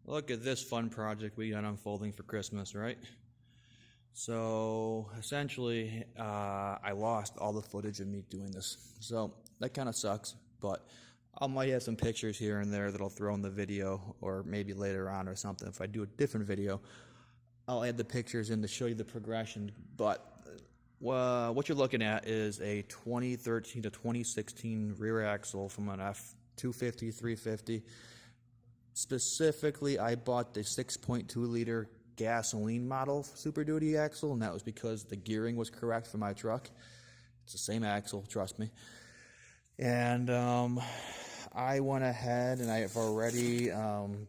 Look at this fun project we got unfolding for Christmas, right? So essentially, I lost all the footage of me doing this. So that kind of sucks, but I might have some pictures here and there that I'll throw in the video, or maybe later on or something. If I do a different video, I'll add the pictures in to show you the progression. But what you're looking at is a 2013 to 2016 rear axle from an F250, 350. Specifically, I bought the 6.2 liter gasoline model Superduty axle, and that was because the gearing was correct for my truck. It's the same axle, trust me. And I went ahead and I've already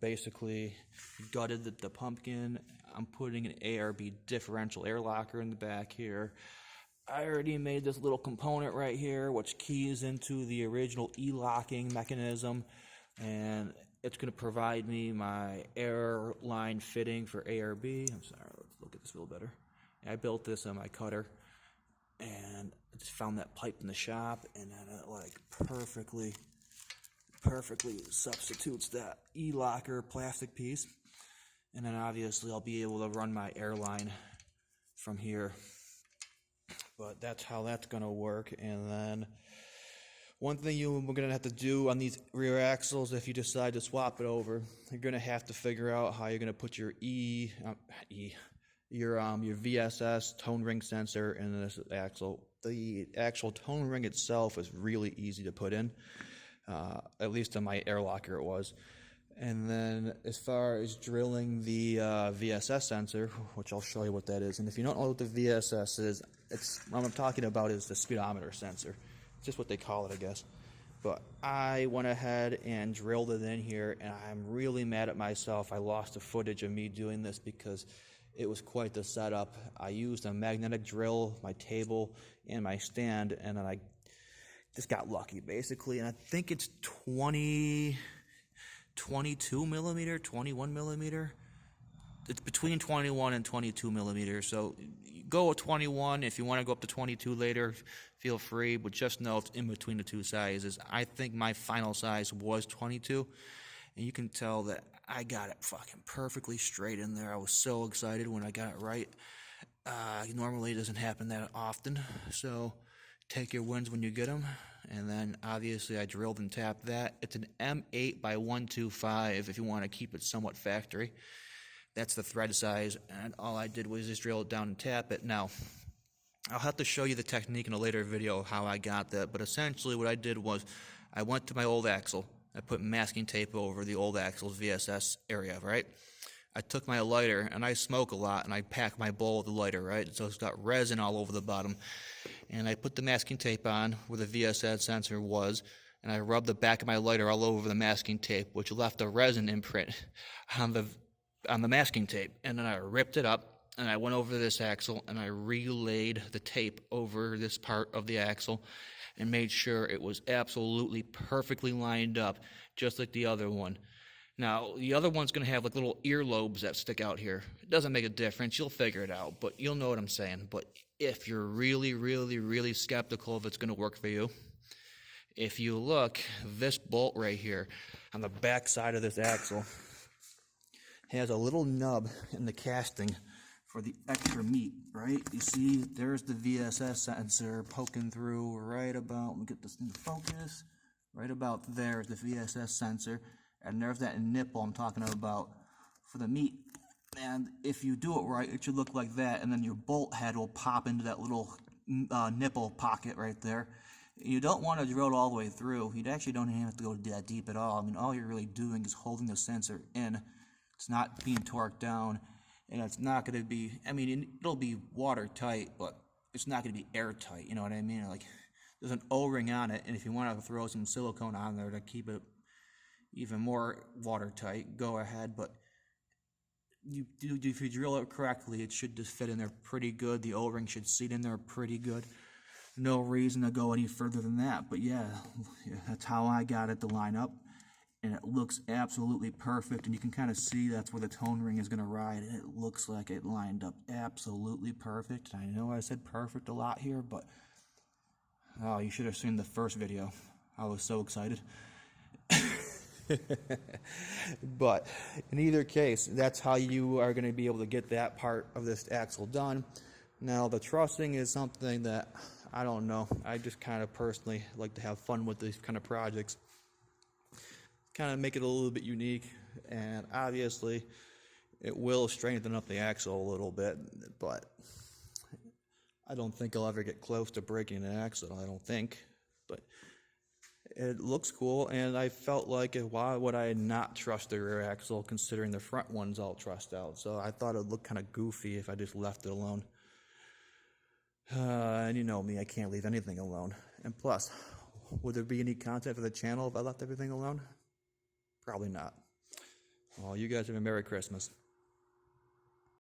basically gutted the pumpkin. I'm putting an ARB differential air locker in the back here. I already made this little component right here, which keys into the original e-locking mechanism, and it's going to provide me my air line fitting for ARB. I'm sorry, let's look at this a little better. I built this on my cutter, and I just found that pipe in the shop, and then it like perfectly substitutes that e-locker plastic piece. And then obviously I'll be able to run my airline from here. But that's how that's going to work. And then one thing we're going to have to do on these rear axles, if you decide to swap it over, you're going to have to figure out how you're going to put your your VSS tone ring sensor in this axle. The actual tone ring itself is really easy to put in, at least on my air locker it was. And then as far as drilling the VSS sensor, which I'll show you what that is. And if you don't know what the VSS is, what I'm talking about is the speedometer sensor. It's just what they call it, I guess. But I went ahead and drilled it in here, and I'm really mad at myself. I lost the footage of me doing this because it was quite the setup. I used a magnetic drill, my table, and my stand, and then I just got lucky, basically. And I think it's 22 millimeter, 21 millimeter. It's between 21 and 22 millimeters. So go with 21. If you want to go up to 22 later, feel free, but just know it's in between the two sizes. I think my final size was 22, and you can tell that I got it fucking perfectly straight in there. I was so excited when I got it right. Normally it doesn't happen that often, so take your wins when you get them. And then obviously I drilled and tapped that. It's an M8 by 125 if you want to keep it somewhat factory. That's the thread size, and all I did was just drill it down and tap it. Now, I'll have to show you the technique in a later video of how I got that, but essentially what I did was I went to my old axle. I put masking tape over the old axle's VSS area, right? I took my lighter, and I smoke a lot, and I pack my bowl with the lighter, right? So it's got resin all over the bottom. And I put the masking tape on where the VSS sensor was, and I rubbed the back of my lighter all over the masking tape, which left a resin imprint on the masking tape. And then I ripped it up, and I went over this axle, and I relayed the tape over this part of the axle and made sure it was absolutely perfectly lined up, just like the other one. Now, the other one's going to have like little earlobes that stick out here. It doesn't make a difference. You'll figure it out, but you'll know what I'm saying. But if you're really skeptical if it's going to work for you, if you look, this bolt right here on the back side of this axle has a little nub in the casting for the extra meat, right? You see, there's the VSS sensor poking through right about, let me get this in focus, right about there is the VSS sensor. And there's that nipple I'm talking about for the meat. And if you do it right, it should look like that. And then your bolt head will pop into that little nipple pocket right there. You don't want to drill it all the way through. You actually don't even have to go that deep at all. I mean, all you're really doing is holding the sensor in. It's not being torqued down. And it's not going to be, I mean, it'll be watertight, but it's not going to be airtight. You know what I mean? Like, there's an O-ring on it. And if you want to throw some silicone on there to keep it even more watertight, go ahead, but if you drill it correctly, it should just fit in there pretty good. The O-ring should seat in there pretty good. No reason to go any further than that, but yeah, that's how I got it to line up, and it looks absolutely perfect, and you can kind of see that's where the tone ring is going to ride, and it looks like it lined up absolutely perfect. I know I said perfect a lot here, but oh, you should have seen the first video. I was so excited. But in either case, that's how you are going to be able to get that part of this axle done. Now, the trussing is something that, I don't know, I just kind of personally like to have fun with these kind of projects. Kind of make it a little bit unique, and obviously it will strengthen up the axle a little bit, but I don't think I'll ever get close to breaking an axle, I don't think. But it looks cool, and I felt like, why would I not trust the rear axle considering the front one's all trussed out? So I thought it would look kind of goofy if I just left it alone. And you know me, I can't leave anything alone. And plus, would there be any content for the channel if I left everything alone? Probably not. Well, you guys have a Merry Christmas.